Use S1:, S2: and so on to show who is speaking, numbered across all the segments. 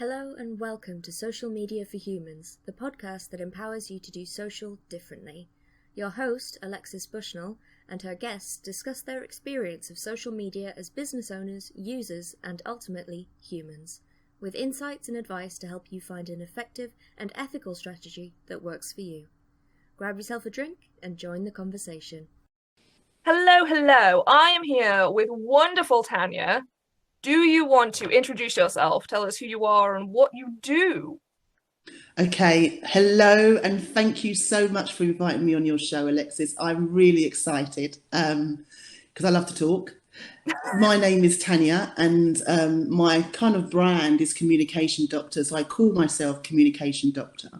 S1: Hello and welcome to Social Media for Humans, the podcast that empowers you to do social differently. Your host, Alexis Bushnell, and her guests discuss their experience of social media as business owners, users, and ultimately humans, with insights and advice to help you find an effective and ethical strategy that works for you. Grab yourself a drink and join the conversation.
S2: Hello. I am here with wonderful Tanya. Do you want to introduce yourself? Tell us who you are and what you do.
S3: Okay, hello, and thank you so much for inviting me on your show, Alexis. I'm really excited because I love to talk. My name is Tanya, and my kind of brand is Communication Doctor, so I call myself Communication Doctor.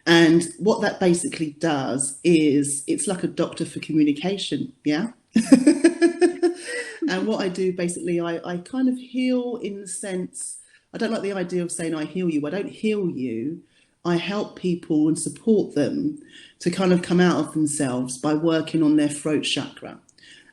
S3: And what that basically does is it's like a doctor for communication, yeah? And what I do basically, I kind of heal in the sense, I don't like the idea of saying I heal you. I don't heal you. I help people and support them to kind of come out of themselves by working on their throat chakra.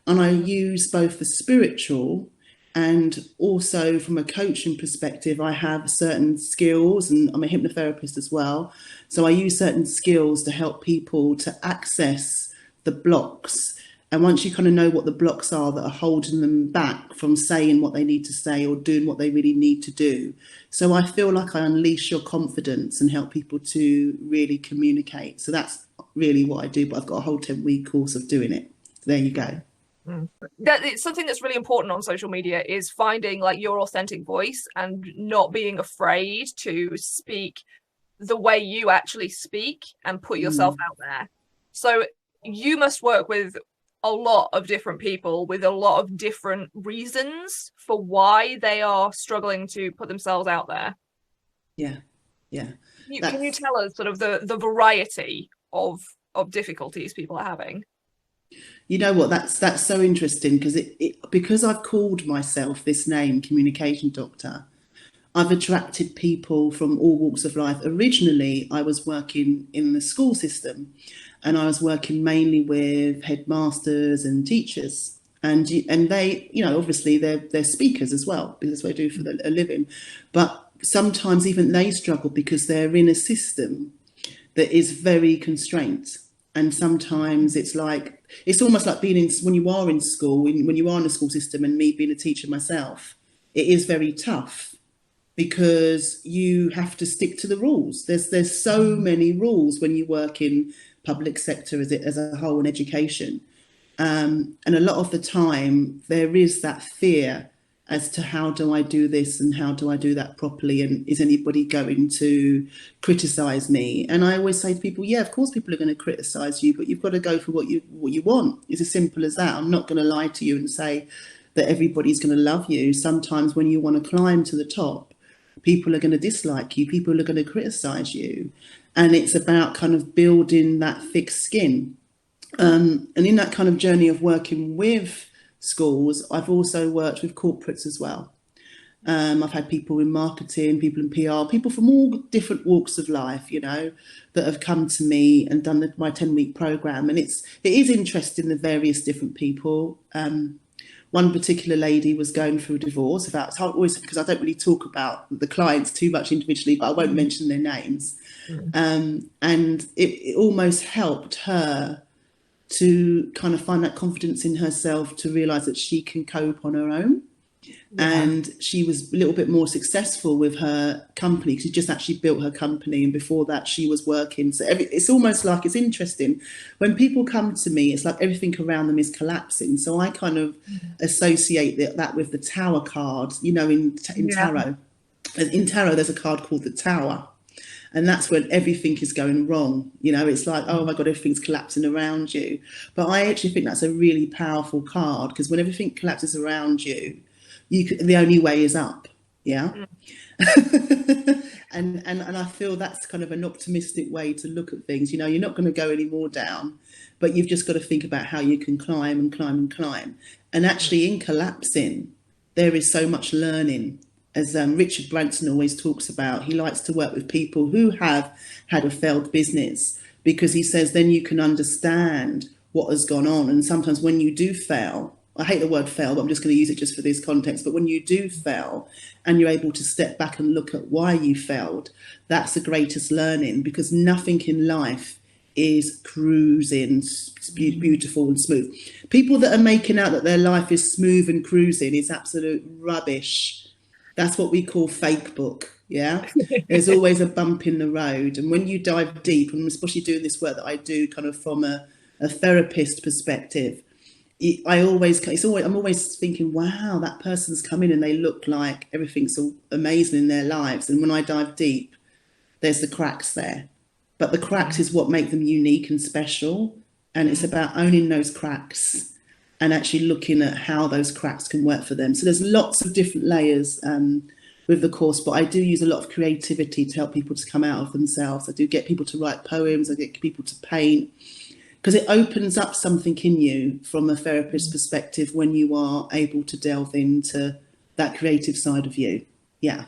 S3: And I use both the spiritual and also from a coaching perspective, I have certain skills, and I'm a hypnotherapist as well. So I use certain skills to help people to access the blocks. And once you kind of know what the blocks are that are holding them back from saying what they need to say or doing what they really need to do. So I feel like I unleash your confidence and help people to really communicate. So that's really what I do, but I've got a whole 10-week course of doing it. So there you go.
S2: That it's something that's really important on social media is finding like your authentic voice and not being afraid to speak the way you actually speak and put yourself out there. So you must work with a lot of different people with a lot of different reasons for why they are struggling to put themselves out there.
S3: Yeah.
S2: Can you tell us sort of the variety of difficulties people are having?
S3: You know what, that's so interesting because I've called myself this name, Communication Doctor, I've attracted people from all walks of life. Originally, I was working in the school system and I was working mainly with headmasters and teachers. And they, you know, obviously they're speakers as well, because that's what I do for a living. But sometimes even they struggle because they're in a system that is very constrained. And sometimes it's almost like being in, when you are in school, when you are in the school system, and me being a teacher myself, it is very tough because you have to stick to the rules. There's so many rules when you work in public sector as a whole in education. And a lot of the time there is that fear as to how do I do this and how do I do that properly, and is anybody going to criticise me? And I always say to people, yeah, of course people are going to criticise you, but you've got to go for what you want. It's as simple as that. I'm not going to lie to you and say that everybody's going to love you. Sometimes when you want to climb to the top, people are going to dislike you, people are going to criticise you. And it's about kind of building that thick skin. And in that kind of journey of working with schools, I've also worked with corporates as well. I've had people in marketing, people in PR, people from all different walks of life, you know, that have come to me and done my 10-week program. And it is interesting, the various different people. One particular lady was going through a divorce. It's always because I don't really talk about the clients too much individually, but I won't mention their names. And it almost helped her to kind of find that confidence in herself, to realise that she can cope on her own. Yeah. And she was a little bit more successful with her company because she just actually built her company, and before that she was working. So it's almost like, it's interesting when people come to me, it's like everything around them is collapsing. So I kind of associate that with the Tower card, you know, in tarot. In tarot there's a card called the Tower, and that's when everything is going wrong. You know, it's like, oh my God, everything's collapsing around you. But I actually think that's a really powerful card, because when everything collapses around you, the only way is up. Yeah. and I feel that's kind of an optimistic way to look at things. You know, you're not going to go any more down, but you've just got to think about how you can climb and climb and climb. And actually in collapsing, there is so much learning. As Richard Branson always talks about, he likes to work with people who have had a failed business, because he says then you can understand what has gone on. And sometimes when you do fail, I hate the word fail, but I'm just going to use it just for this context. But when you do fail and you're able to step back and look at why you failed, that's the greatest learning, because nothing in life is cruising, beautiful and smooth. People that are making out that their life is smooth and cruising is absolute rubbish. That's what we call fake book. Yeah, there's always a bump in the road. And when you dive deep, and especially doing this work that I do kind of from a therapist perspective, I'm always thinking, wow, that person's come in and they look like everything's amazing in their lives. And when I dive deep, there's the cracks there. But the cracks is what make them unique and special. And it's about owning those cracks and actually looking at how those cracks can work for them. So there's lots of different layers with the course, but I do use a lot of creativity to help people to come out of themselves. I do get people to write poems, I get people to paint, because it opens up something in you from a therapist's perspective when you are able to delve into that creative side of you. Yeah.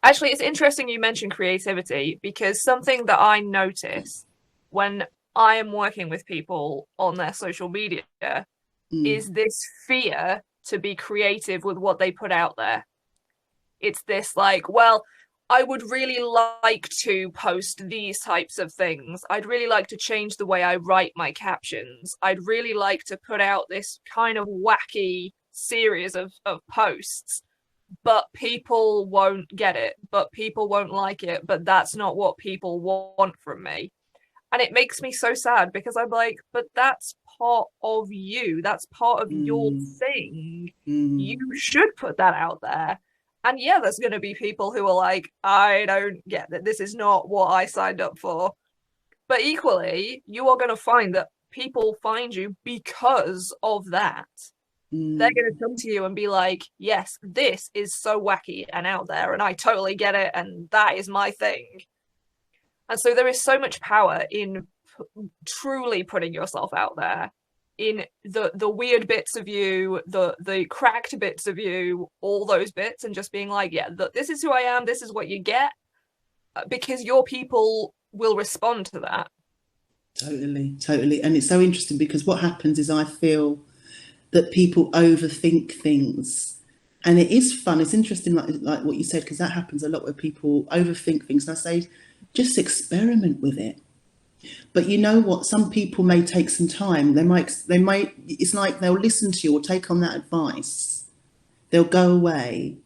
S2: Actually, it's interesting you mentioned creativity, because something that I notice when I am working with people on their social media is this fear to be creative with what they put out there. It's this like, well, I would really like to post these types of things. I'd really like to change the way I write my captions. I'd really like to put out this kind of wacky series of posts, but people won't get it, but people won't like it, but that's not what people want from me. And it makes me so sad, because I'm like, but that's part of you. That's part of your thing. You should put that out there. And yeah, there's going to be people who are like, I don't get that. This is not what I signed up for. But equally, you are going to find that people find you because of that. They're going to come to you and be like, yes, this is so wacky and out there, and I totally get it, and that is my thing. And so there is so much power in truly putting yourself out there, in the weird bits of you, the cracked bits of you, all those bits, and just being like, yeah, this is who I am, this is what you get, because your people will respond to that.
S3: Totally. And it's so interesting, because what happens is I feel that people overthink things, and it is fun. It's interesting, like what you said, because that happens a lot where people overthink things, and I say, just experiment with it. But you know what? Some people may take some time. They might. It's like they'll listen to you or take on that advice. They'll go away,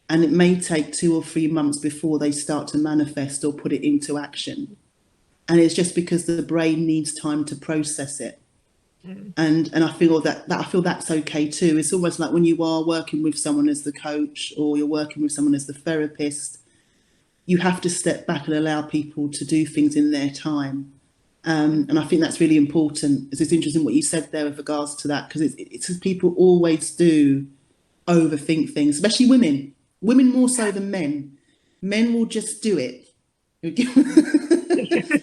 S3: and it may take 2 or 3 months before they start to manifest or put it into action. And it's just because the brain needs time to process it. And I feel that I feel that's okay too. It's almost like when you are working with someone as the coach, or you're working with someone as the therapist, you have to step back and allow people to do things in their time. And I think that's really important. It's interesting what you said there with regards to that, because it's people always do overthink things, especially women. Women more so than men. Men will just do it.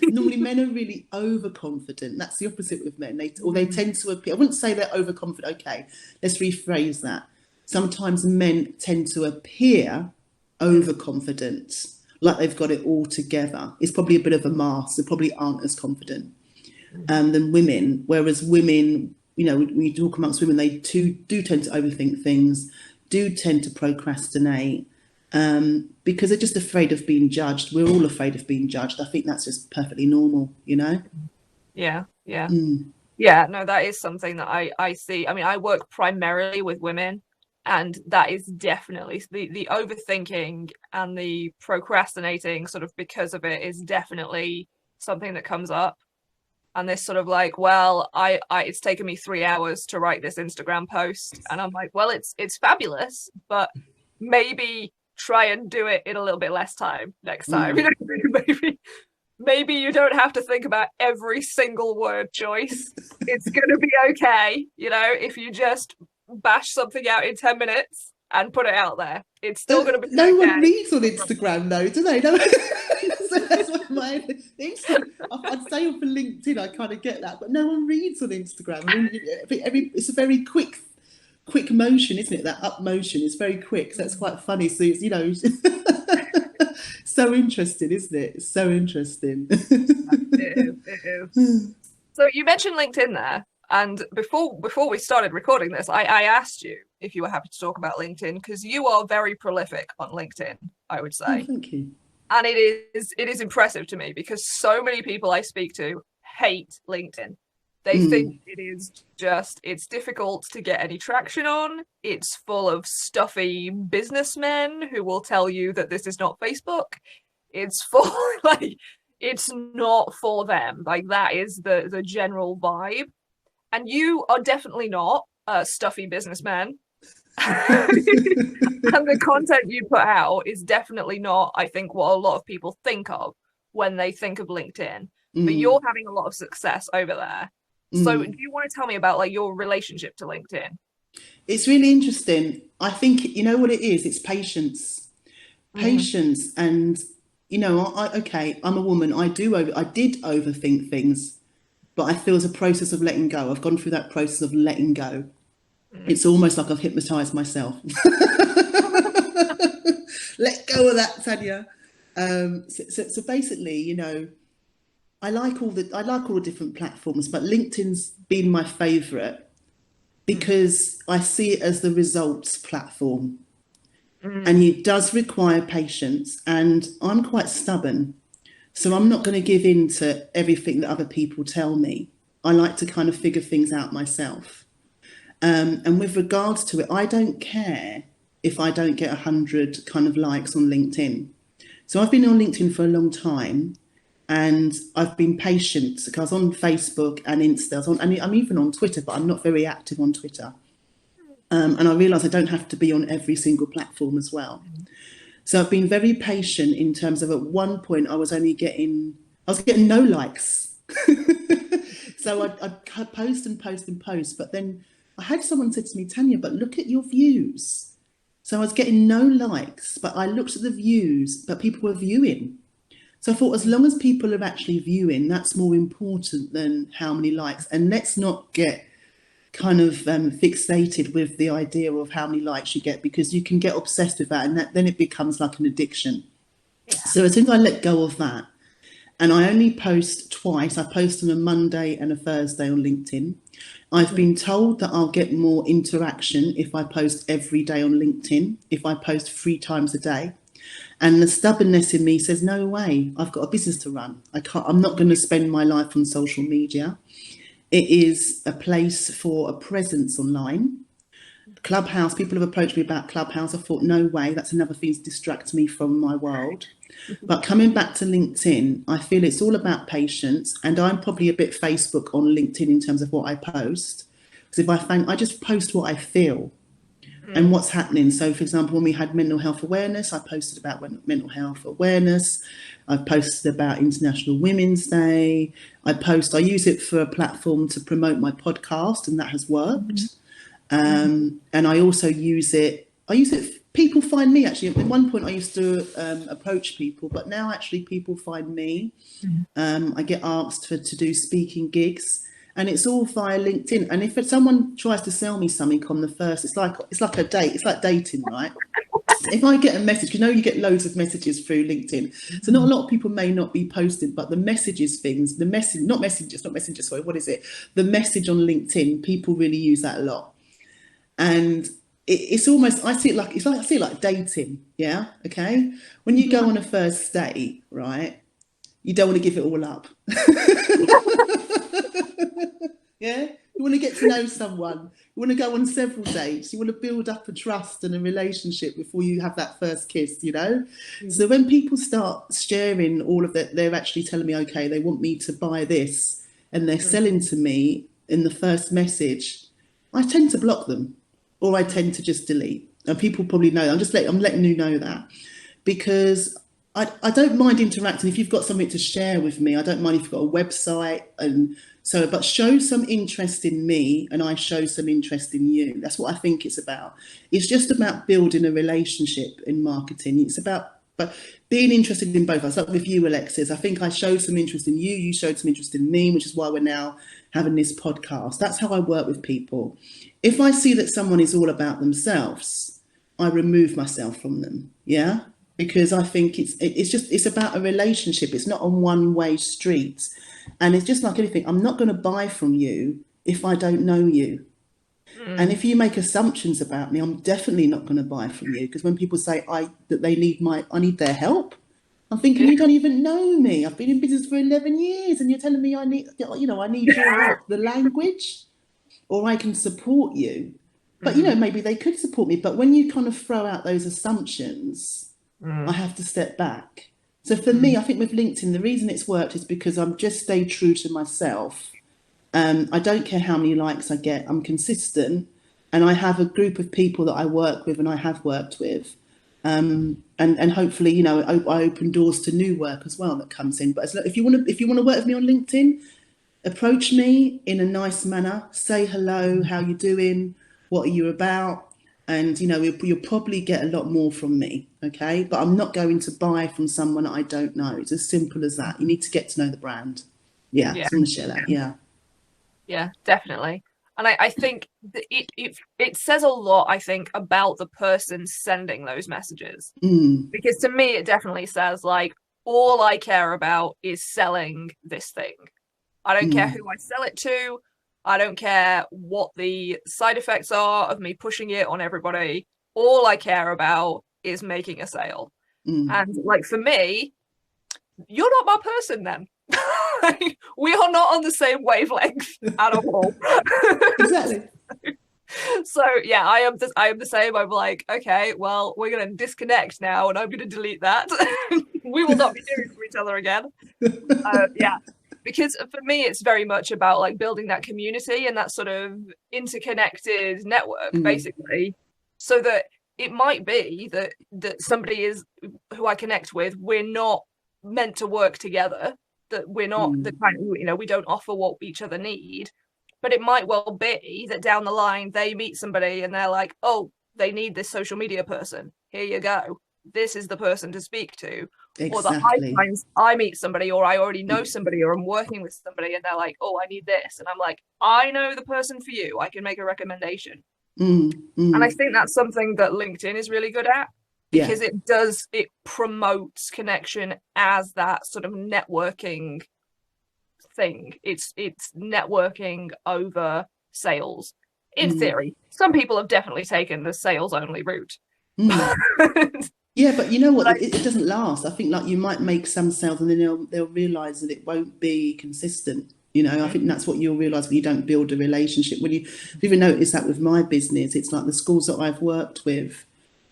S3: Normally men are really overconfident. That's the opposite with men. They tend to appear, I wouldn't say they're overconfident. Okay, let's rephrase that. Sometimes men tend to appear overconfident, like they've got it all together. It's probably a bit of a mask. They probably aren't as confident than women. Whereas women, when you talk amongst women, they do tend to overthink things, do tend to procrastinate, because they're just afraid of being judged. We're all afraid of being judged. I think that's just perfectly normal,
S2: Yeah. Yeah, no, that is something that I see. I mean, I work primarily with women, and that is definitely the overthinking and the procrastinating sort of because of it is definitely something that comes up. And this sort of like, well, it's taken me 3 hours to write this Instagram post, and I'm like, well, it's fabulous, but maybe try and do it in a little bit less time next time. Maybe you don't have to think about every single word choice. It's gonna be okay, if you just bash something out in 10 minutes and put it out there. It's still gonna be
S3: no
S2: okay.
S3: one reads on Instagram though, do they? No. So that's what I'd say for LinkedIn, I kind of get that, but no one reads on Instagram. I mean, it's a very quick motion, isn't it? That up motion is very quick, so that's quite funny. So it's so interesting, isn't it? It's so interesting.
S2: It is. So you mentioned LinkedIn there. And before we started recording this, I asked you if you were happy to talk about LinkedIn, because you are very prolific on LinkedIn, I would
S3: Oh,
S2: say.
S3: thank you.
S2: And it is impressive to me, because so many people I speak to hate LinkedIn. They think it's difficult to get any traction on. It's full of stuffy businessmen who will tell you that this is not Facebook. It's full, like, it's not for them. Like, that is the general vibe. And you are definitely not a stuffy businessman. And the content you put out is definitely not, I think, what a lot of people think of when they think of LinkedIn. But you're having a lot of success over there. So do you want to tell me about, like, your relationship to LinkedIn?
S3: It's really interesting. I think, you know what it is? It's patience. Patience. And, you know, I'm a woman. I did overthink things, but I feel it's a process of letting go. I've gone through that process of letting go. It's almost like I've hypnotized myself. Let go of that, Tanya. So basically, you know, I like all the different platforms, but LinkedIn's been my favorite because I see it as the results platform. And it does require patience, and I'm quite stubborn. So I'm not going to give in to everything that other people tell me. I like to kind of figure things out myself. And with regards to it, I don't care if I don't get 100 kind of likes on LinkedIn. So I've been on LinkedIn for a long time, and I've been patient because on Facebook and Insta, I'm even on Twitter, but I'm not very active on Twitter. And I realise I don't have to be on every single platform as well. So I've been very patient in terms of, at one point I was getting no likes. So I'd post and post and post, but then I had someone said to me, Tanya, but look at your views. So I was getting no likes, but I looked at the views, but people were viewing. So I thought, as long as people are actually viewing, that's more important than how many likes. And let's not get kind of fixated with the idea of how many likes you get, because you can get obsessed with that, and then it becomes like an addiction. Yeah. So as soon as I let go of that, and I only post twice, I post on a Monday and a Thursday on LinkedIn. I've been told that I'll get more interaction if I post every day on LinkedIn, if I post 3 times a day. And the stubbornness in me says, no way, I've got a business to run. I'm not going to spend my life on social media. It is a place for a presence online. Clubhouse, people have approached me about Clubhouse. I thought, no way, that's another thing to distract me from my world. But coming back to LinkedIn, I feel it's all about patience. And I'm probably a bit Facebook on LinkedIn in terms of what I post. Because I just post what I feel and what's happening. So, for example, when we had mental health awareness, I posted about mental health awareness. I've posted about International Women's Day. I use it for a platform to promote my podcast, and that has worked. And I also use it. People find me, actually. At one point I used to approach people, but now actually people find me. I get asked to do speaking gigs, and it's all via LinkedIn. And if someone tries to sell me something on the first, it's like a date. It's like dating, right? If I get a message, you get loads of messages through LinkedIn. So not a lot of people may not be posting, but the messages things, the message on LinkedIn, people really use that a lot. And it's almost, I see it like dating. Yeah. Okay. When you go on a first date, right, you don't want to give it all up. Yeah. You want to get to know someone. You want to go on several dates. You want to build up a trust and a relationship before you have that first kiss, So when people start sharing all of that, they're actually telling me, okay, they want me to buy this, and they're selling to me in the first message, I tend to block them, or I tend to just delete. And people probably know. I'm letting you know that, because I don't mind interacting. If you've got something to share with me, I don't mind if you've got a website, but show some interest in me and I show some interest in you. That's what I think it's about. It's just about building a relationship in marketing. It's about being interested in both of us. Like with you, Alexis, I think I showed some interest in you. You showed some interest in me, which is why we're now having this podcast. That's how I work with people. If I see that someone is all about themselves, I remove myself from them. Yeah. Because I think it's about a relationship. It's not a one-way street. And it's just like anything. I'm not going to buy from you if I don't know you. And if you make assumptions about me, I'm definitely not going to buy from you. Because when people say that they need I need their help, I'm thinking, you don't even know me. I've been in business for 11 years and you're telling me I need your help, the language, or I can support you. But, maybe they could support me. But when you kind of throw out those assumptions, I have to step back. So for me, I think with LinkedIn, the reason it's worked is because I'm just stayed true to myself. I don't care how many likes I get. I'm consistent. And I have a group of people that I work with and I have worked with. And hopefully, I open doors to new work as well that comes in. But if you want to work with me on LinkedIn, approach me in a nice manner. Say hello, how you doing? What are you about? And, you'll probably get a lot more from me, okay? But I'm not going to buy from someone I don't know. It's as simple as that. You need to get to know the brand. Yeah. I just want to share that,
S2: Yeah, definitely. And I think that it says a lot, I think, about the person sending those messages. Because to me, it definitely says, like, all I care about is selling this thing. I don't care who I sell it to. I don't care what the side effects are of me pushing it on everybody. All I care about is making a sale. And, like, for me, you're not my person then. We are not on the same wavelength at all.
S3: Exactly.
S2: So yeah, I am the same. I'm like, okay, well, we're gonna disconnect now, and I'm gonna delete that. We will not be doing it to each other again. Yeah, because for me, it's very much about like building that community and that sort of interconnected network, basically, so that it might be that somebody is who I connect with. We're not meant to work together. That we're not the kind of, we don't offer what each other need, but it might well be that down the line they meet somebody and they're like, oh, they need this social media person. Here you go. This is the person to speak to.
S3: Exactly.
S2: Or that I meet somebody, or I already know somebody, or I'm working with somebody and they're like, oh, I need this. And I'm like, I know the person for you. I can make a recommendation. And I think that's something that LinkedIn is really good at. Because it promotes connection as that sort of networking thing. It's networking over sales. In theory, some people have definitely taken the sales only route.
S3: Yeah, but you know what? It doesn't last. I think like you might make some sales and then they'll realise that it won't be consistent. I think that's what you'll realise when you don't build a relationship. I've even noticed that with my business. It's like the schools that I've worked with.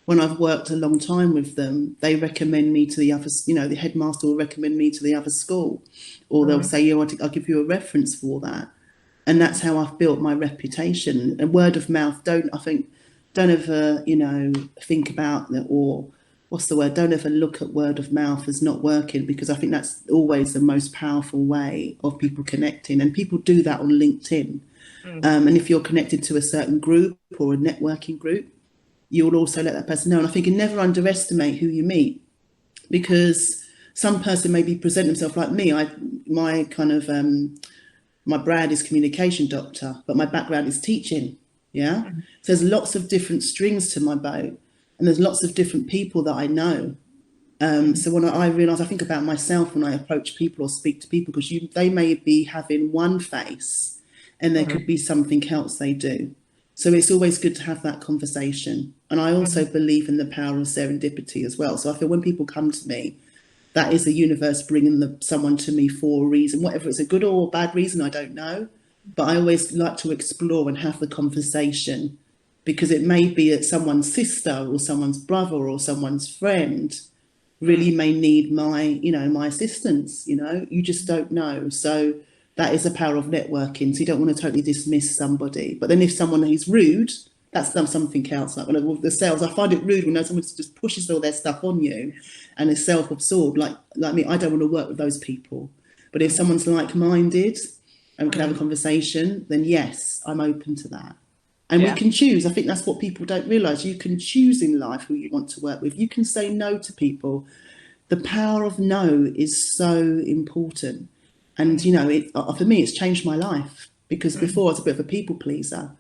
S3: When I've worked a long time with them, they recommend me to the other, the headmaster will recommend me to the other school, or they'll say, I'll give you a reference for that. And that's how I've built my reputation. And word of mouth, don't ever, think about that, or what's the word? Don't ever look at word of mouth as not working, because I think that's always the most powerful way of people connecting. And people do that on LinkedIn. And if you're connected to a certain group or a networking group, you'll also let that person know. And I think you never underestimate who you meet, because some person maybe present themselves like me. My brand is communication doctor, but my background is teaching. Yeah. So there's lots of different strings to my bow, and there's lots of different people that I know. So when I realise, I think about myself when I approach people or speak to people, because they may be having one face and there could be something else they do. So it's always good to have that conversation. And I also believe in the power of serendipity as well. So I feel when people come to me, that is the universe bringing someone to me for a reason, whatever it's a good or bad reason, I don't know. But I always like to explore and have the conversation, because it may be that someone's sister or someone's brother or someone's friend really may need my assistance. You just don't know. So that is the power of networking. So you don't want to totally dismiss somebody. But then if someone is rude, that's something else. Like with the sales, I find it rude when someone just pushes all their stuff on you and is self-absorbed. Like me, I don't want to work with those people. But if someone's like-minded and we can have a conversation, then yes, I'm open to that. And we can choose. I think that's what people don't realise. You can choose in life who you want to work with. You can say no to people. The power of no is so important. And, for me, it's changed my life, because before I was a bit of a people pleaser.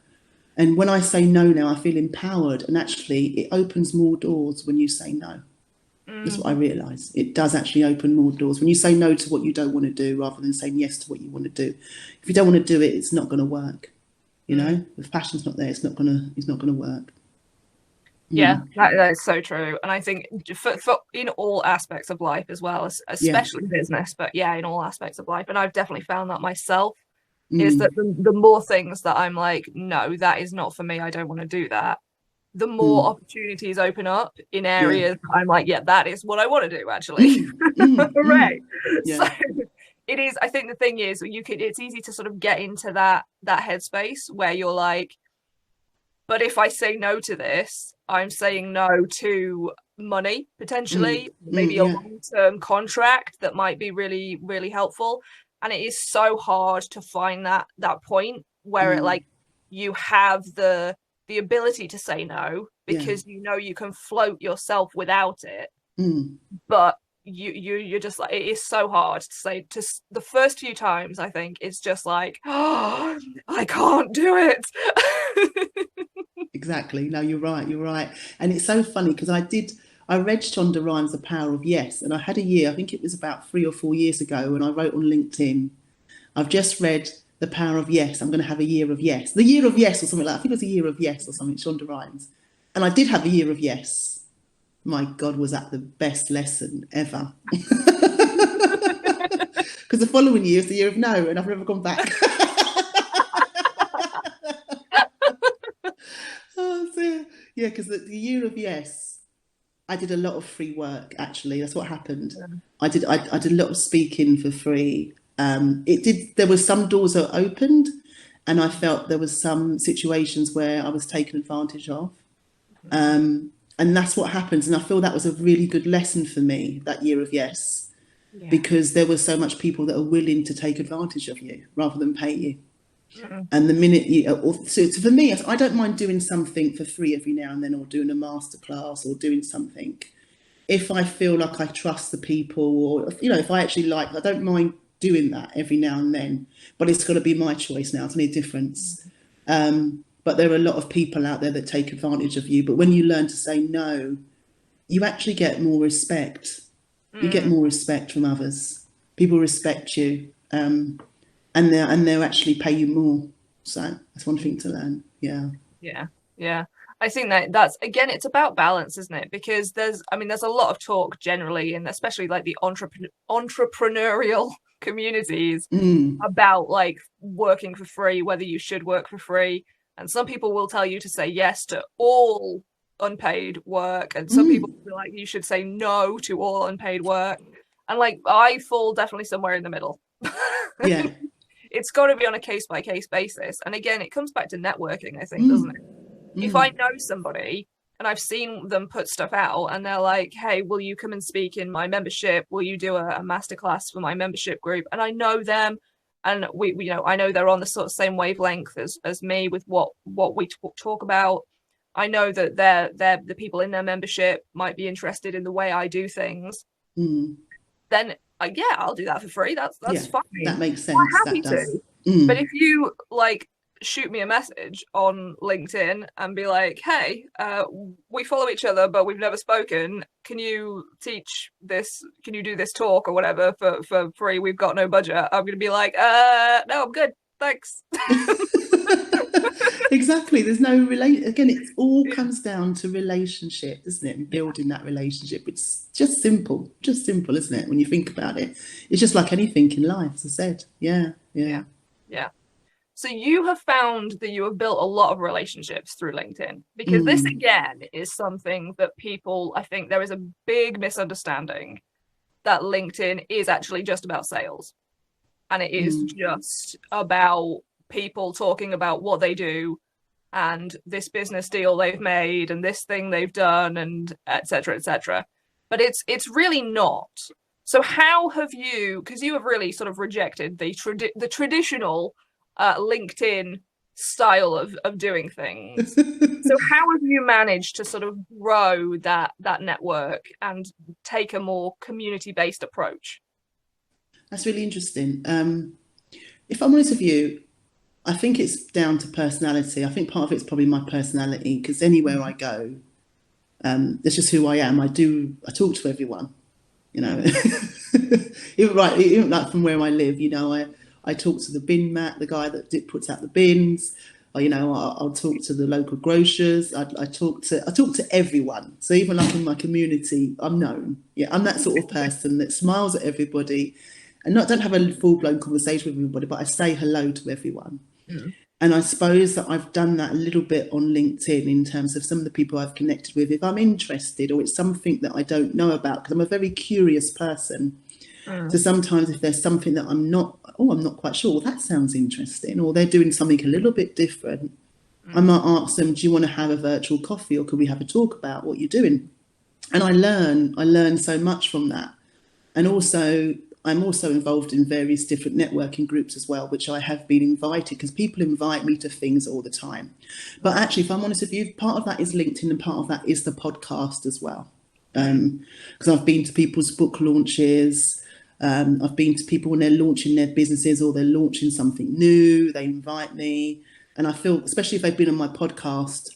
S3: And when I say no now, I feel empowered. And actually, it opens more doors when you say no. That's what I realise. It does actually open more doors. When you say no to what you don't want to do rather than saying yes to what you want to do. If you don't want to do it, it's not going to work. You know, if passion's not there, it's not gonna work.
S2: Yeah, that is so true. And I think for in all aspects of life as well, especially business, but yeah, in all aspects of life. And I've definitely found that myself, is that the more things that I'm like, no, that is not for me, I don't want to do that, the more opportunities open up in areas I'm like, yeah, that is what I want to do, actually. Hooray. So it is, I think the thing is, it's easy to sort of get into that headspace where you're like, but if I say no to this, I'm saying no to money, potentially, maybe a long-term contract that might be really, really helpful. And it is so hard to find that point where it, like, you have the ability to say no, because you know you can float yourself without it. But you're just like, it is so hard to say. To the first few times, I think it's just like, oh, I can't do it.
S3: Exactly. No, you're right. And it's so funny because I read Shonda Rhimes' The Power of Yes, and I had a year, I think it was about 3 or 4 years ago, when I wrote on LinkedIn, I've just read The Power of Yes, I'm going to have a year of yes. The year of yes or something like that. I think it was a year of yes or something, Shonda Rhimes. And I did have a year of yes. My God, was that the best lesson ever. Because the following year is the year of no, and I've never gone back. Yeah, because the year of yes, I did a lot of free work, actually. That's what happened. I did a lot of speaking for free. There were some doors that opened, and I felt there was some situations where I was taken advantage of. And that's what happens. And I feel that was a really good lesson for me, that year of yes, because there was so much people that are willing to take advantage of you rather than pay you. And the minute so for me, I don't mind doing something for free every now and then, or doing a masterclass, or doing something if I feel like I trust the people, or if I actually like. I don't mind doing that every now and then, but it's got to be my choice now. It's made a difference. But there are a lot of people out there that take advantage of you. But when you learn to say no, you actually get more respect. You get more respect from others. People respect you. And they'll actually pay you more. So that's one thing to learn.
S2: Yeah. I think that's, again, it's about balance, isn't it? Because there's a lot of talk generally, and especially like the entrepreneurial communities, about like working for free, whether you should work for free. And some people will tell you to say yes to all unpaid work, and some people will be like, you should say no to all unpaid work. And like, I fall definitely somewhere in the middle.
S3: Yeah.
S2: It's got to be on a case-by-case basis. And again, it comes back to networking, I think, doesn't it? If I know somebody and I've seen them put stuff out and they're like, hey, will you come and speak in my membership? Will you do a masterclass for my membership group? And I know them, and we I know they're on the sort of same wavelength as me with what we talk about. I know that they're the people in their membership might be interested in the way I do things. Then I'll do that for free. That's fine.
S3: That makes sense.
S2: I'm happy to. But if you like shoot me a message on LinkedIn and be like, hey, we follow each other, but we've never spoken. Can you teach this? Can you do this talk or whatever for free? We've got no budget. I'm going to be like, no, I'm good. Thanks.
S3: Exactly. There's no again, it all comes down to relationship, doesn't it? And building that relationship. It's just simple, isn't it? When you think about it, it's just like anything in life, as I said. Yeah.
S2: So you have found that you have built a lot of relationships through LinkedIn, because this again is something that people, I think there is a big misunderstanding that LinkedIn is actually just about sales, and it is just about people talking about what they do and this business deal they've made and this thing they've done and etc. But it's really not. So how have you, because you have really sort of rejected the traditional LinkedIn style of doing things. So how have you managed to sort of grow that network and take a more community-based approach?
S3: That's really interesting. If I'm honest with you, I think it's down to personality. I think part of it's probably my personality, because anywhere I go, that's just who I am. I talk to everyone, even like from where I live, I talk to the bin mat, the guy that puts out the bins. I'll talk to the local grocers. I talk to everyone. So even like in my community, I'm known. Yeah, I'm that sort of person that smiles at everybody, and don't have a full blown conversation with everybody, but I say hello to everyone.
S2: Mm.
S3: And I suppose that I've done that a little bit on LinkedIn in terms of some of the people I've connected with. If I'm interested or it's something that I don't know about, because I'm a very curious person. So sometimes if there's something that I'm not quite sure, well, that sounds interesting, or they're doing something a little bit different, I might ask them, do you want to have a virtual coffee, or could we have a talk about what you're doing? And I learn so much from that. And also, I'm also involved in various different networking groups as well, which I have been invited, because people invite me to things all the time. But actually, if I'm honest with you, part of that is LinkedIn and part of that is the podcast as well. Because I've been to people's book launches. I've been to people when they're launching their businesses or they're launching something new, they invite me. And I feel, especially if they've been on my podcast,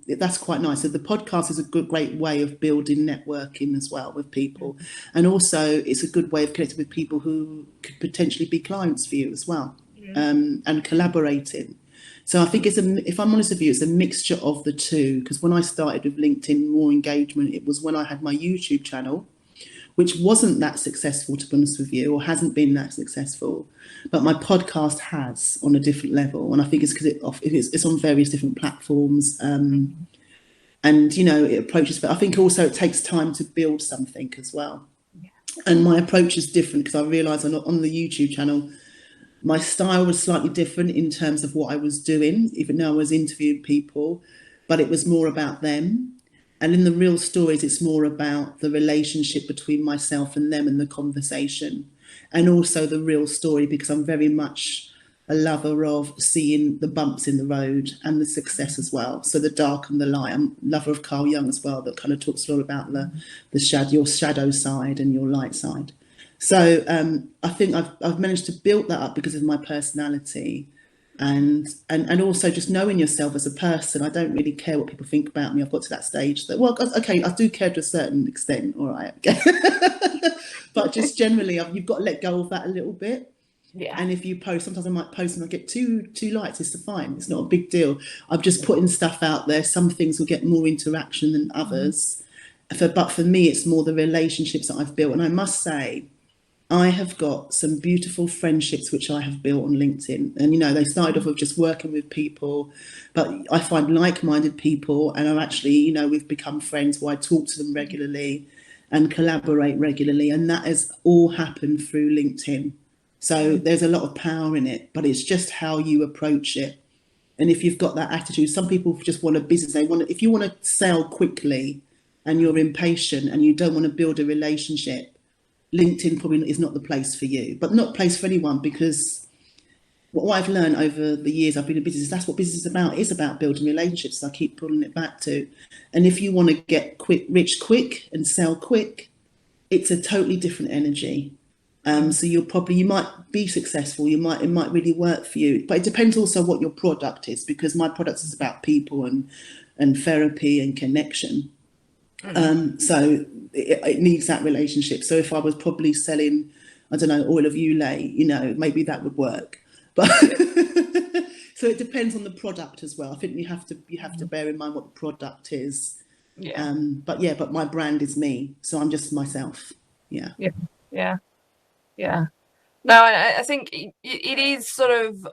S3: that's quite nice. So the podcast is a great way of building networking as well with people. And also it's a good way of connecting with people who could potentially be clients for you as well, and collaborating. So I think if I'm honest with you, it's a mixture of the two. Because when I started with LinkedIn, more engagement, it was when I had my YouTube channel, which wasn't that successful, to be honest with you, or hasn't been that successful. But my podcast has, on a different level. And I think it's because it's on various different platforms. And, it approaches, but I think also it takes time to build something as well. Yeah. And my approach is different, because I realised on the YouTube channel, my style was slightly different in terms of what I was doing, even though I was interviewing people, but it was more about them. And in the real stories, it's more about the relationship between myself and them and the conversation. And also the real story, because I'm very much a lover of seeing the bumps in the road and the success as well. So the dark and the light. I'm a lover of Carl Jung as well, that kind of talks a lot about your shadow side and your light side. So I think I've managed to build that up because of my personality. And also just knowing yourself as a person. I don't really care what people think about me. I've got to that stage that, well, okay, I do care to a certain extent, all right. But just generally, you've got to let go of that a little bit. Yeah. And if you post, sometimes I might post and I get two likes. It's fine. It's not a big deal. I'm just putting stuff out there. Some things will get more interaction than others. But for me, it's more the relationships that I've built. And I must say, I have got some beautiful friendships which I have built on LinkedIn. And, they started off with just working with people, but I find like-minded people, and I'm actually, we've become friends where I talk to them regularly and collaborate regularly. And that has all happened through LinkedIn. So there's a lot of power in it, but it's just how you approach it. And if you've got that attitude, some people just want a business. If you want to sell quickly and you're impatient and you don't want to build a relationship, LinkedIn probably is not the place for you, but not a place for anyone, because what I've learned over the years I've been in business, that's what business is about. It's about building relationships. I keep pulling it back to. And if you want to get rich quick and sell quick, it's a totally different energy. So you might be successful. It might really work for you, but it depends also what your product is, because my product is about people and therapy and connection. So it needs that relationship. So if I was probably selling, I don't know, oil of Ulay, maybe that would work. But so it depends on the product as well. I think you have to bear in mind what the product is. Yeah. But my brand is me, so I'm just myself. Yeah.
S2: Yeah. No, I think it is sort of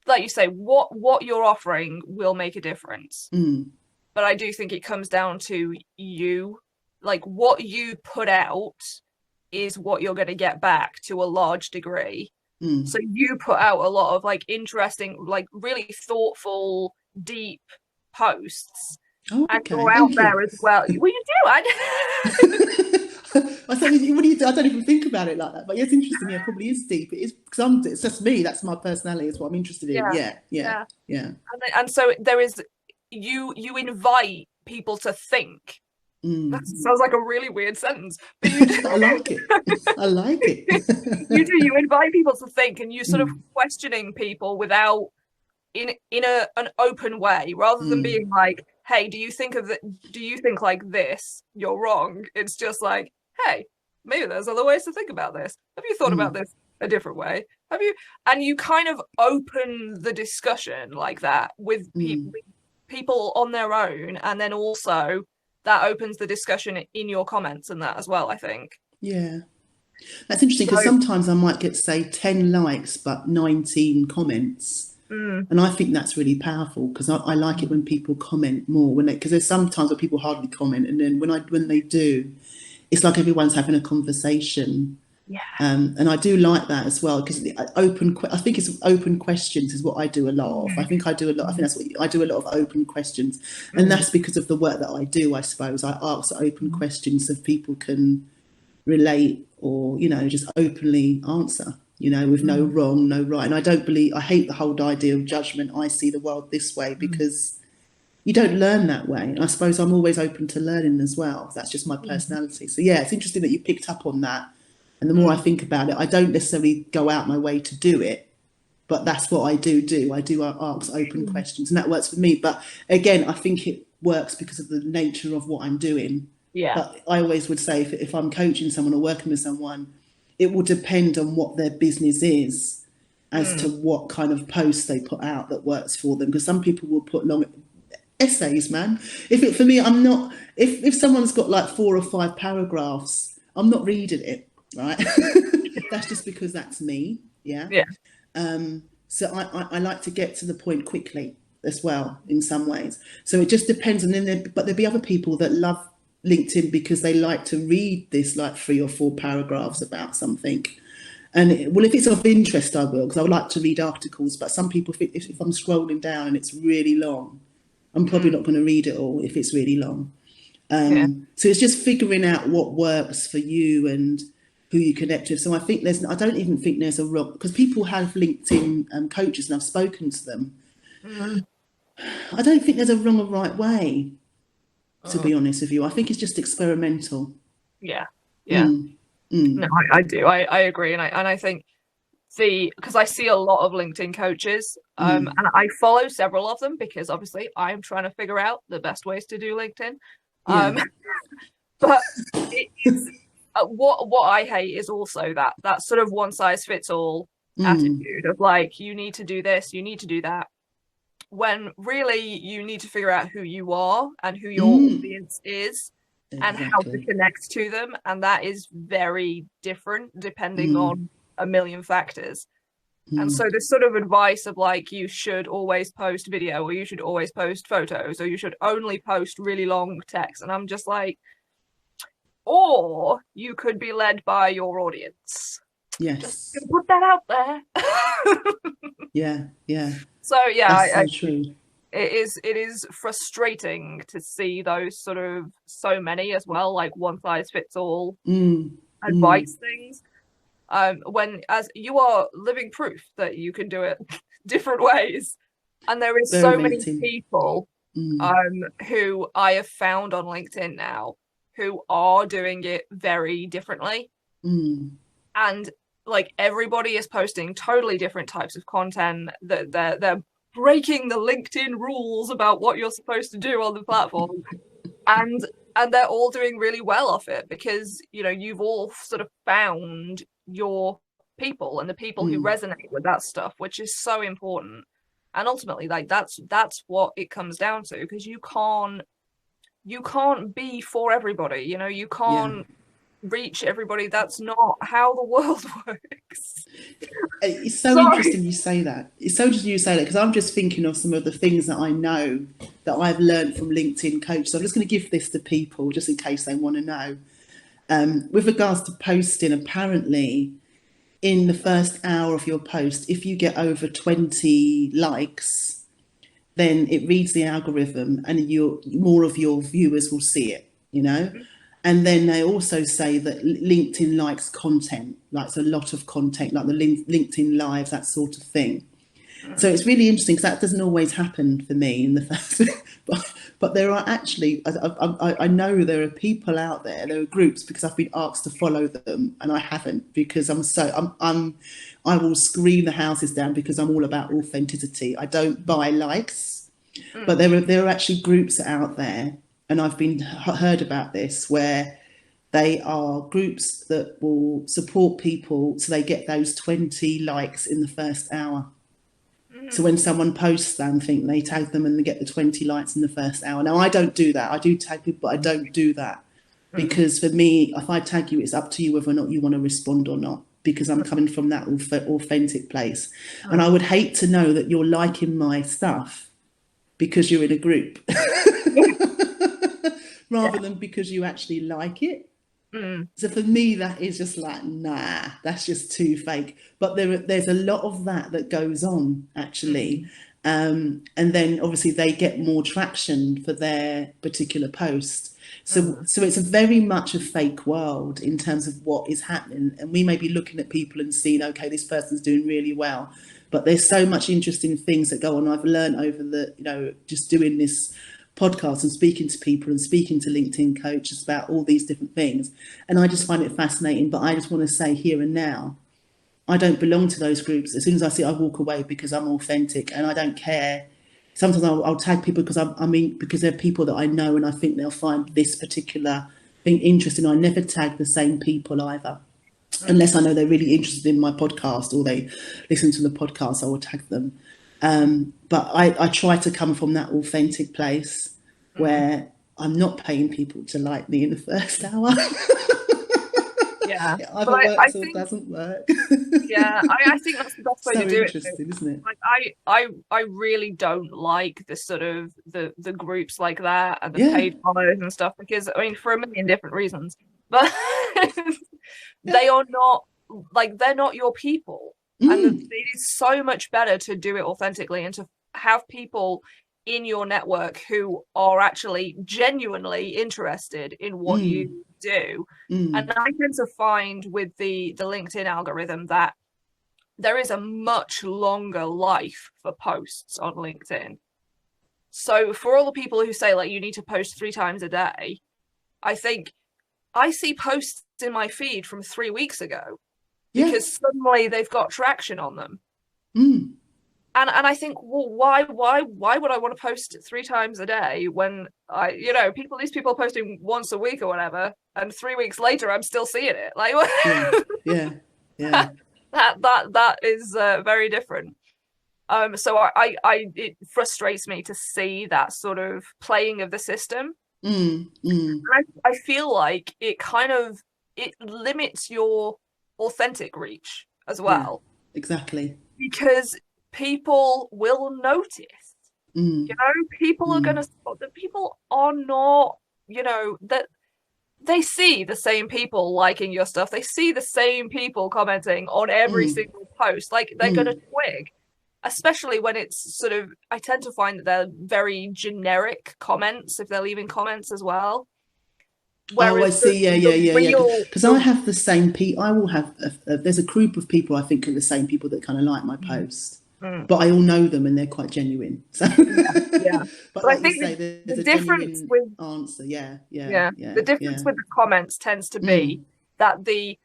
S2: like you say, what you're offering will make a difference. But I do think it comes down to you, like what you put out is what you're going to get back to a large degree. So you put out a lot of like interesting, like really thoughtful, deep posts.
S3: Oh, okay.
S2: And go out there as well. Well, you do.
S3: I thought, what do you do? I don't even think about it like that. But yeah, it's interesting. Yeah, it probably is deep. It is, because it's just me. That's my personality. It's what I'm interested in. Yeah.
S2: And so there is. You invite people to think. That sounds like a really weird sentence, but you do.
S3: I like it.
S2: You invite people to think, and you sort of questioning people without in an open way, rather than being like, hey, do you think like this? You're wrong. It's just like, hey, maybe there's other ways to think about this. Have you thought about this a different way? Have you? And you kind of open the discussion like that with people on their own, and then also that opens the discussion in your comments and that as well, I think.
S3: Yeah. That's interesting, because sometimes I might get, say, 10 likes but 19 comments. And I think that's really powerful, because I like it when people comment more, because there's sometimes where people hardly comment, and then when they do, it's like everyone's having a conversation.
S2: Yeah.
S3: And I do like that as well, because I think it's open questions is what I do a lot of. I think that's what I do, a lot of open questions, and that's because of the work that I do. I suppose I ask open questions so people can relate, or just openly answer, with no wrong, no right. And I hate the whole idea of judgment. I see the world this way, because you don't learn that way. And I suppose I'm always open to learning as well. That's just my personality. So yeah, it's interesting that you picked up on that. And the more I think about it, I don't necessarily go out my way to do it, but that's what I do. I do ask open questions, and that works for me. But again, I think it works because of the nature of what I'm doing.
S2: Yeah.
S3: But I always would say, if I'm coaching someone or working with someone, it will depend on what their business is as to what kind of post they put out that works for them. Because some people will put long essays, man. For me, I'm not. If someone's got like 4 or 5 paragraphs, I'm not reading it. Right. That's just because that's me. Yeah. So I like to get to the point quickly as well, in some ways. So it just depends. And then but there'll be other people that love LinkedIn because they like to read this like 3 or 4 paragraphs about something. And if it's of interest, I will, because I would like to read articles. But some people, if I'm scrolling down and it's really long, I'm probably not going to read it all if it's really long. So it's just figuring out what works for you and who you connect with. So I don't even think there's a wrong, because people have LinkedIn coaches, and I've spoken to them. I don't think there's a wrong or right way, to be honest with you. I think it's just experimental.
S2: Yeah. No, I do. I agree, and I think because I see a lot of LinkedIn coaches, and I follow several of them, because obviously I'm trying to figure out the best ways to do LinkedIn. But it's what I hate is also that sort of one size fits all attitude of like, you need to do this, you need to do that, when really you need to figure out who you are and who your audience is. Exactly. And how to connect to them, and that is very different depending on a million factors. And so this sort of advice of like, you should always post video, or you should always post photos, or you should only post really long text, and I'm just like, or you could be led by your audience.
S3: Yes.
S2: Just put that out there.
S3: Yeah.
S2: So yeah,
S3: that's so true.
S2: It is frustrating to see those sort of so many as well, like one size fits all advice things. When as you are living proof that you can do it different ways, and there is so many people who I have found on LinkedIn now who are doing it very differently, and like everybody is posting totally different types of content, that they're breaking the LinkedIn rules about what you're supposed to do on the platform, and they're all doing really well off it, because you've all sort of found your people and the people who resonate with that stuff, which is so important. And ultimately, like that's what it comes down to, because you can't be for everybody, you can't reach everybody. That's not how the world works.
S3: It's so interesting you say that. Because I'm just thinking of some of the things that I know that I've learned from LinkedIn coaches. So I'm just going to give this to people just in case they want to know. With regards to posting, apparently in the first hour of your post, if you get over 20 likes, then it reads the algorithm and more of your viewers will see it, And then they also say that LinkedIn likes content, likes a lot of content, like the LinkedIn Lives, that sort of thing. So it's really interesting, because that doesn't always happen for me in the first. But there are actually, I know there are people out there, there are groups, because I've been asked to follow them and I haven't, because I will scream the houses down, because I'm all about authenticity. I don't buy likes, but there are actually groups out there. And I've heard about this, where They are groups that will support people so they get those 20 likes in the first hour. So when someone posts something, they tag them and they get the 20 likes in the first hour. Now, I don't do that. I do tag people, but I don't do that. Because for me, if I tag you, it's up to you whether or not you want to respond or not, because I'm coming from that authentic place. And I would hate to know that you're liking my stuff because you're in a group rather than because you actually like it. So for me, that is just like, nah, that's just too fake. But there's a lot of that goes on, actually. And then obviously they get more traction for their particular post. So it's a very much a fake world in terms of what is happening. And we may be looking at people and seeing, okay, this person's doing really well. But there's so much interesting things that go on. I've learned over just doing this podcast and speaking to people and speaking to LinkedIn coaches about all these different things. And I just find it fascinating. But I just want to say here and now, I don't belong to those groups. As soon as I see it, I walk away because I'm authentic and I don't care. Sometimes I'll tag people because they're people that I know and I think they'll find this particular thing interesting. I never tag the same people either, unless I know they're really interested in my podcast or they listen to the podcast, I will tag them. But I try to come from that authentic place where I'm not paying people to like me in the first hour.
S2: Yeah,
S3: It either works or doesn't work.
S2: Yeah, I think that's the best way to do it.
S3: Interesting, isn't it?
S2: Like I really don't like the sort of the groups like that and the paid followers and stuff, because I mean, for a million different reasons, but they are not, like, they're not your people. And it is so much better to do it authentically and to have people in your network who are actually genuinely interested in what you do. And I tend to find with the LinkedIn algorithm that there is a much longer life for posts on LinkedIn. So for all the people who say, like, you need to post 3 times a day, I think I see posts in my feed from 3 weeks ago because suddenly they've got traction on them. And I think, well, why would I want to post 3 times a day when these people are posting once a week or whatever, and 3 weeks later I'm still seeing it? Like, that is very different. So it frustrates me to see that sort of playing of the system. I feel like it limits your authentic reach as well.
S3: Yeah, exactly.
S2: Because people will notice. People are going to spot that people are not, that they see the same people liking your stuff. They see the same people commenting on every single post. Like, they're going to twig, especially when it's sort of, I tend to find that they're very generic comments if they're leaving comments as well.
S3: Whereas I see, yeah. Because I have the same people. I will have there's a group of people I think are the same people that kind of like my post, but I all know them and they're quite genuine. So but like I think the difference with answer,
S2: the difference with the comments tends to be that the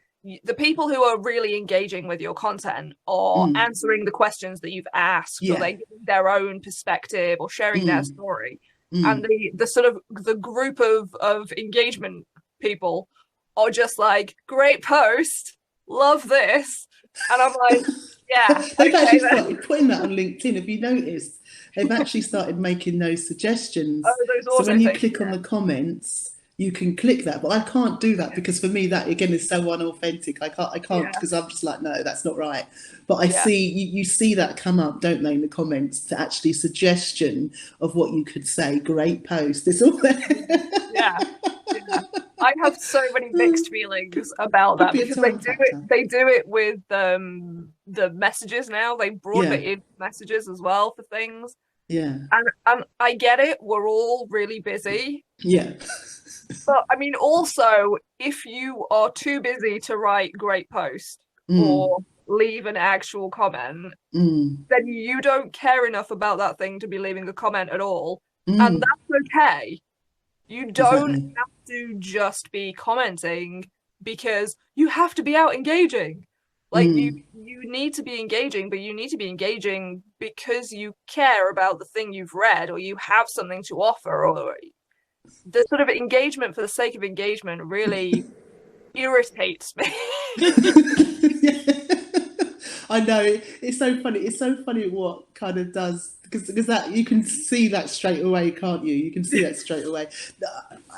S2: people who are really engaging with your content are answering the questions that you've asked, or they're giving their own perspective or sharing their story. And the sort of the group of engagement people are just like, great post, love this. And I'm like, yeah.
S3: They've actually started putting that on LinkedIn. Have you noticed? They've actually started making those suggestions. So when you click on the comments, you can click that. But I can't do that because for me, that again is so unauthentic. I can't because I'm just like, no, that's not right. But I see you see that come up, don't they, in the comments, to actually suggestion of what you could say. Great post. It's all there.
S2: Yeah. I have so many mixed feelings about that because they do it with the messages now. They broaden it in messages as well for things.
S3: Yeah.
S2: And I get it. We're all really busy.
S3: Yeah.
S2: But I mean, also, if you are too busy to write great post or leave an actual comment, then you don't care enough about that thing to be leaving a comment at all. And that's okay. You don't have to just be commenting because you have to be out engaging. Like you need to be engaging, but you need to be engaging because you care about the thing you've read, or you have something to offer, or the sort of engagement for the sake of engagement really irritates me.
S3: I know, it's so funny. It's so funny what kind of does, because that, you can see that straight away, can't you? You can see that straight away.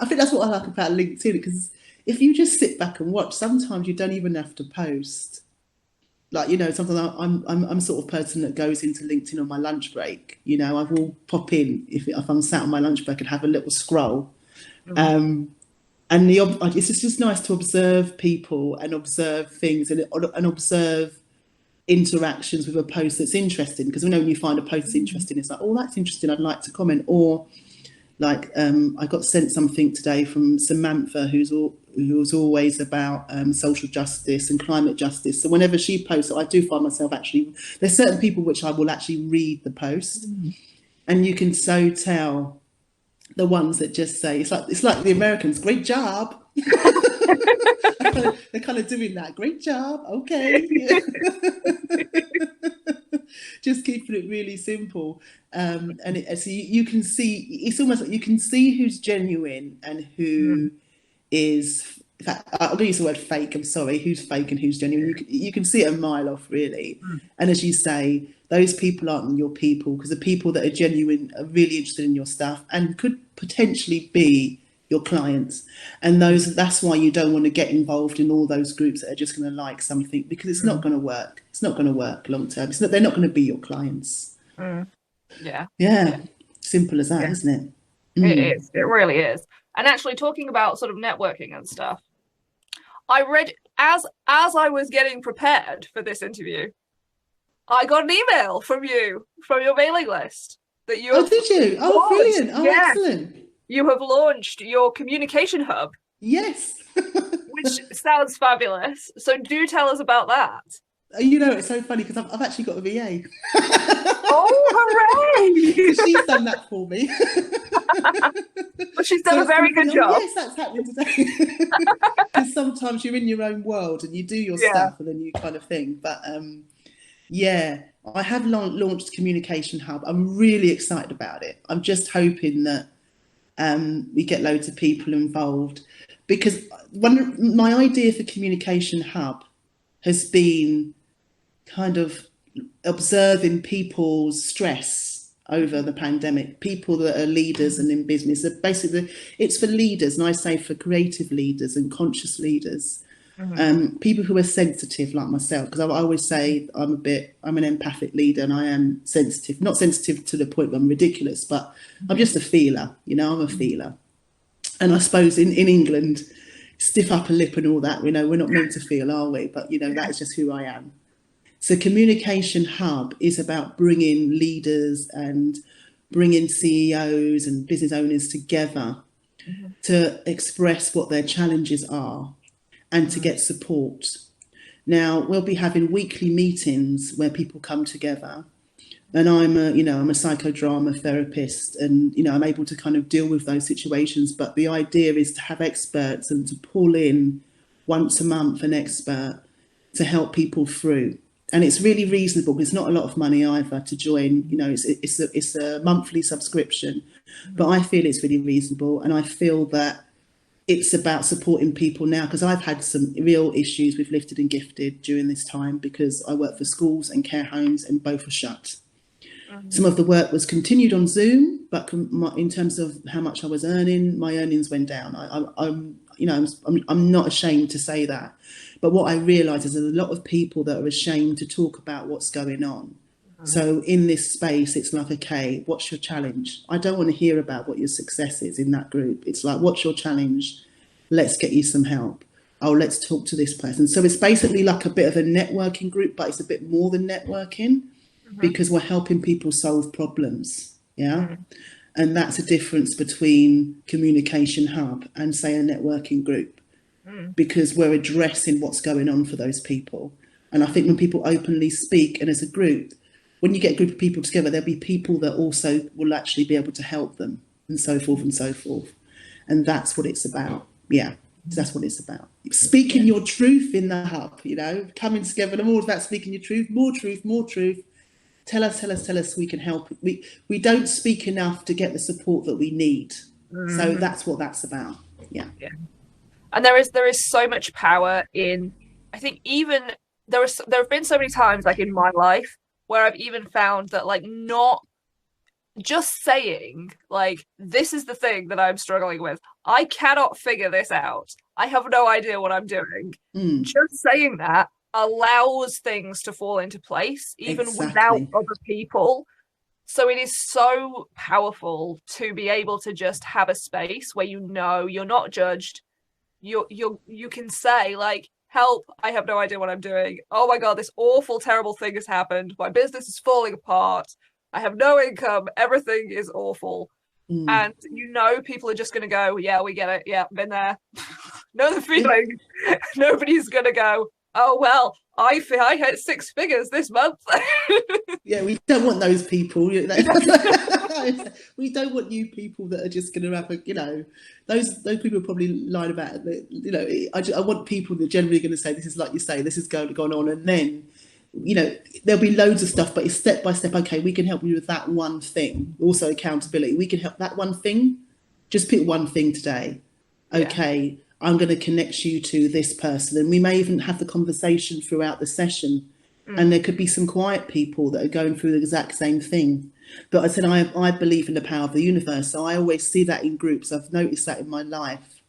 S3: I think that's what I like about LinkedIn, because if you just sit back and watch, sometimes you don't even have to post. Like, you know, sometimes I'm sort of person that goes into LinkedIn on my lunch break. You know, I will pop in if I'm sat on my lunch break and have a little scroll. And it's just nice to observe people and observe things and observe interactions with a post that's interesting, because we know when you find a post that's interesting, it's like, oh, that's interesting, I'd like to comment. Or like I got sent something today from Samantha, who's always about social justice and climate justice. So whenever she posts, I do find myself actually, there's certain people which I will actually read the post, and you can so tell the ones that just say, it's like the Americans, great job. They're kind of doing that, great job, okay. Just keeping it really simple, and so you can see, it's almost like you can see who's genuine and who is, in fact, I'm going to use the word fake, I'm sorry, who's fake and who's genuine. You can see it a mile off, really. And as you say, those people aren't your people, because the people that are genuine are really interested in your stuff and could potentially be your clients. And that's why you don't want to get involved in all those groups that are just going to like something, because it's not going to work. It's not going to work long term. They're not going to be your clients. Yeah. Simple as that, isn't it?
S2: It is. It really is. And actually, talking about sort of networking and stuff, I read as I was getting prepared for this interview, I got an email from your mailing list that you.
S3: Oh, did you? Oh, brilliant! Oh, yeah. Excellent.
S2: You have launched your communication hub.
S3: Yes.
S2: Which sounds fabulous. So do tell us about that.
S3: You know, it's so funny because I've actually got a VA.
S2: Oh, hooray!
S3: She's done that for me.
S2: But she's done a very good job.
S3: Yes, that's happening today. Because sometimes you're in your own world and you do your stuff and then you kind of think. But yeah, I have launched Communication Hub. I'm really excited about it. I'm just hoping that we get loads of people involved, because my idea for Communication Hub has been kind of observing people's stress over the pandemic, people that are leaders and in business. So basically, it's for leaders, and I say for creative leaders and conscious leaders, people who are sensitive like myself, because I always say I'm an empathic leader, and I am sensitive, not sensitive to the point where I'm ridiculous, but I'm just a feeler, you know, I'm a feeler. And I suppose in England, stiff upper lip and all that, we know we're not meant to feel, are we? But, you know, that is just who I am. So Communication Hub is about bringing leaders and bringing CEOs and business owners together to express what their challenges are and to get support. Now, we'll be having weekly meetings where people come together, and I'm a psychodrama therapist, and, you know, I'm able to kind of deal with those situations. But the idea is to have experts and to pull in once a month an expert to help people through. And it's really reasonable. It's not a lot of money either to join. You know, it's a monthly subscription, but I feel it's really reasonable, and I feel that it's about supporting people now, because I've had some real issues with Lifted and Gifted during this time, because I work for schools and care homes, and both are shut. Some of the work was continued on Zoom, but in terms of how much I was earning, my earnings went down. I'm not ashamed to say that. But what I realise is there's a lot of people that are ashamed to talk about what's going on. So in this space, it's like, okay, what's your challenge? I don't want to hear about what your success is in that group. It's like, what's your challenge? Let's get you some help. Oh, let's talk to this person. So it's basically like a bit of a networking group, but it's a bit more than networking, because we're helping people solve problems. Yeah. And that's a difference between Communication Hub and, say, a networking group, because we're addressing what's going on for those people. And I think when people openly speak, and as a group, when you get a group of people together, there'll be people that also will actually be able to help them, and so forth and so forth. And that's what it's about. Yeah, that's what it's about. Speaking your truth in the hub, you know, coming together. And I'm all about speaking your truth, more truth, more truth. Tell us, we can help. We don't speak enough to get the support that we need. So that's what that's about. Yeah.
S2: And there is so much power in, I think, even there have been so many times like in my life where I've even found that like not just saying like, this is the thing that I'm struggling with, I cannot figure this out, I have no idea what I'm doing. Just saying that allows things to fall into place even without other people. So it is so powerful to be able to just have a space where you know you're not judged. You can say like, help, I have no idea what I'm doing. Oh my God, this awful, terrible thing has happened. My business is falling apart. I have no income. Everything is awful. And you know people are just going to go, yeah, we get it. Yeah, been there. Know the feeling. Nobody's going to go, oh, well, I hit 6 figures this month.
S3: Yeah, we don't want those people. We don't want you people that are just going to have a, you know, those people are probably lying about it. You know, I want people that are generally going to say, this is like you say, this is going on. And then, you know, there'll be loads of stuff, but it's step by step. Okay, we can help you with that one thing. Also accountability. We can help that one thing. Just pick one thing today. Okay, I'm going to connect you to this person. And we may even have the conversation throughout the session. And there could be some quiet people that are going through the exact same thing. But I said, I believe in the power of the universe. So I always see that in groups. I've noticed that in my life,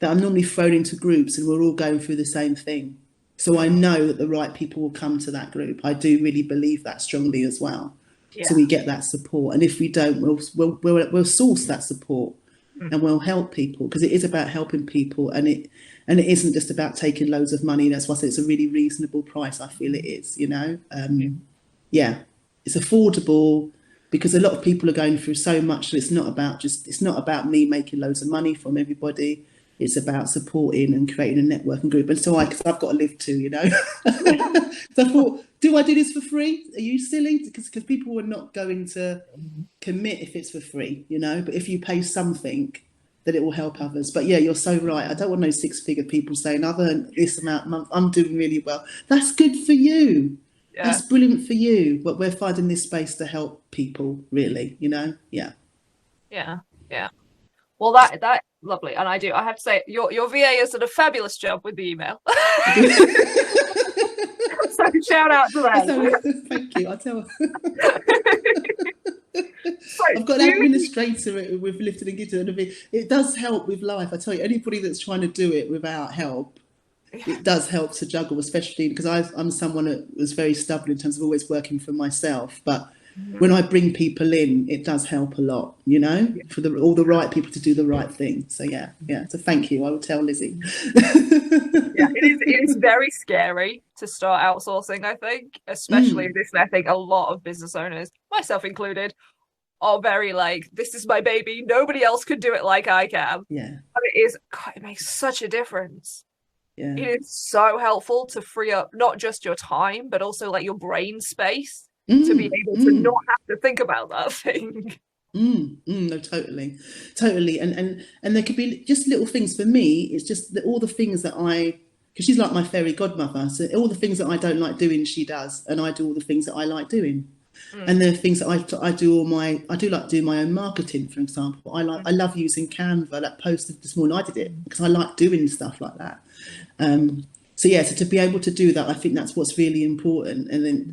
S3: that I'm normally thrown into groups and we're all going through the same thing. So I know that the right people will come to that group. I do really believe that strongly as well. So we get that support. And if we don't, we'll source that support and we'll help people, because it is about helping people, and it isn't just about taking loads of money. That's why I say it's a really reasonable price. I feel it is, you know. It's affordable, because a lot of people are going through so much. So it's not about me making loads of money from everybody. It's about supporting and creating a networking group. And so because I've got to live too, you know. So I thought, do I do this for free? Are you silly? Because people are not going to commit if it's for free, you know. But if you pay something, that it will help others. But yeah, you're so right. I don't want those 6-figure people saying, I've earned this amount a month, I'm doing really well. That's good for you. That's brilliant for you. But we're finding this space to help people, really, you know? Yeah.
S2: Well, that lovely. And I have to say, your VA has done a fabulous job with the email. So shout out to them.
S3: Thank you. I tell I've got an administrator with Lifted and Gifted, and it does help with life. I tell you, anybody that's trying to do it without help, it does help to juggle, especially because I'm someone that was very stubborn in terms of always working for myself. But when I bring people in, it does help a lot, you know, for all the right people to do the right thing. So yeah. So thank you. I will tell Lizzie.
S2: It is very scary to start outsourcing, I think, especially this. I think a lot of business owners, myself included, are very like, this is my baby. Nobody else could do it like I can.
S3: Yeah.
S2: But it makes such a difference.
S3: Yeah.
S2: It is so helpful to free up not just your time, but also like your brain space to be able to not have to think about that thing.
S3: No, totally. And there could be just little things. For me, it's just that all the things that because she's like my fairy godmother, so all the things that I don't like doing, she does, and I do all the things that I like doing. And there are things that I do like doing my own marketing, for example. I love using Canva. That posted this morning, I did it because I like doing stuff like that. So to be able to do that, I think that's what's really important. And then,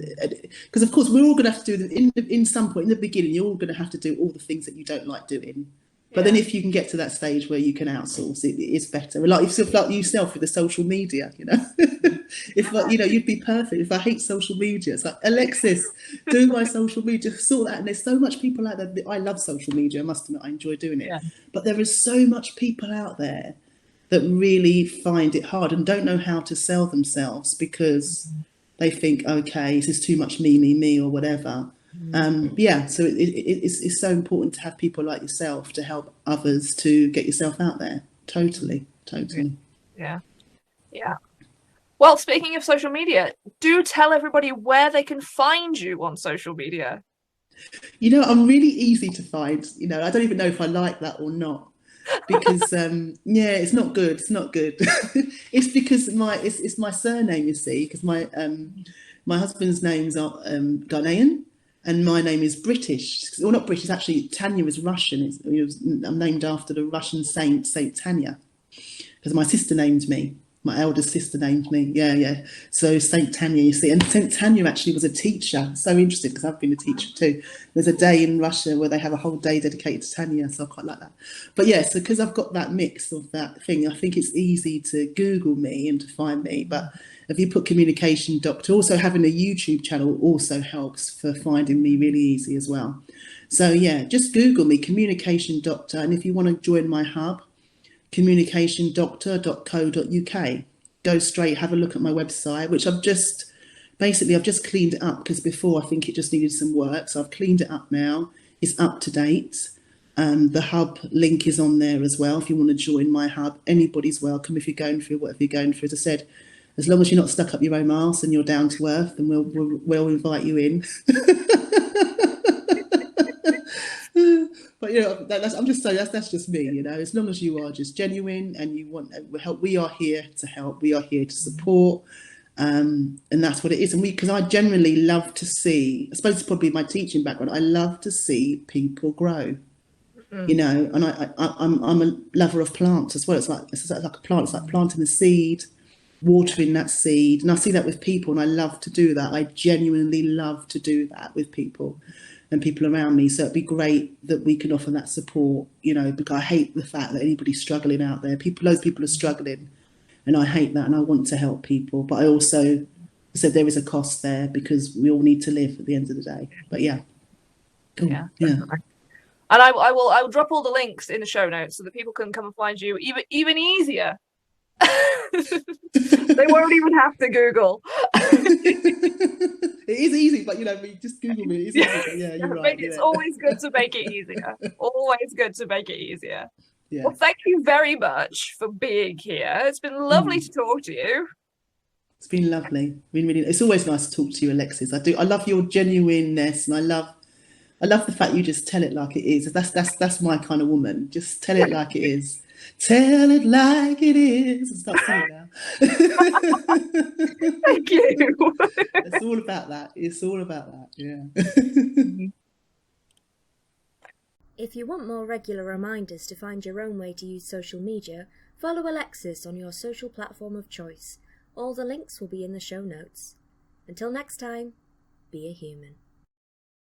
S3: because of course we're all going to have to do in some point in the beginning, you're all going to have to do all the things that you don't like doing. But then if you can get to that stage where you can outsource, it is better. Like yourself with the social media, you know. If you'd be perfect. If I hate social media, it's like, Alexis, do my social media, sort that. And there's so much people out there. I love social media. I must admit, I enjoy doing it. But there is so much people out there that really find it hard and don't know how to sell themselves because they think, okay, this is too much me, or whatever. So it's so important to have people like yourself to help others to get yourself out there. Totally.
S2: Yeah. Well, speaking of social media, do tell everybody where they can find you on social media.
S3: You know, I'm really easy to find. You know, I don't even know if I like that or not. Because it's not good. It's because it's my surname, you see, because my husband's name's Ghanaian, And my name is British. Well, not British, actually, Tanya is Russian. I'm named after the Russian saint, Saint Tanya, because my sister named me. My eldest sister named me. Yeah. So Saint Tanya, you see. And Saint Tanya actually was a teacher. So interesting, because I've been a teacher too. There's a day in Russia where they have a whole day dedicated to Tanya, so I quite like that. But yeah, so because I've got that mix of that thing, I think it's easy to Google me and to find me. But if you put communication doctor, also having a YouTube channel also helps for finding me really easy as well. So yeah, just Google me, communication doctor. And if you want to join my hub, communicationdoctor.co.uk. Go straight, have a look at my website, which I've just cleaned it up, because before I think it just needed some work. So I've cleaned it up now. It's up to date. The hub link is on there as well. If you want to join my hub, anybody's welcome. If you're going through whatever you're going through, as I said, as long as you're not stuck up your own arse and you're down to earth, then we'll invite you in. But I'm just saying that's just me, as long as you are just genuine and you want help, we are here to help, we are here to support, and that's what it is. And because I generally love to see, I suppose it's probably my teaching background, I love to see people grow, and I'm a lover of plants as well. It's like a plant, it's like planting a seed, watering that seed, and I see that with people, and I love to do that. I genuinely love to do that with people and people around me. So it'd be great that we can offer that support, because I hate the fact that anybody's struggling out there. Loads of people are struggling, and I hate that, and I want to help people. But I also said there is a cost there, because we all need to live at the end of the day. But yeah. Cool. Yeah.
S2: And I will drop all the links in the show notes so that people can come and find you even easier. They won't even have to Google.
S3: It is easy, but just Google me. It's easy. Yeah, you're right.
S2: It's always good to make it easier. Always good to make it easier.
S3: Yeah.
S2: Well, thank you very much for being here. It's been lovely to talk to you.
S3: It's been lovely. It's always nice to talk to you, Alexis. I love your genuineness, and I love the fact you just tell it like it is. That's my kind of woman. Just tell it like it is. Tell it like it is. Stop saying now.
S2: Thank you.
S3: It's all about that. Yeah.
S1: If you want more regular reminders to find your own way to use social media, follow Alexis on your social platform of choice. All the links will be in the show notes. Until next time, be a human.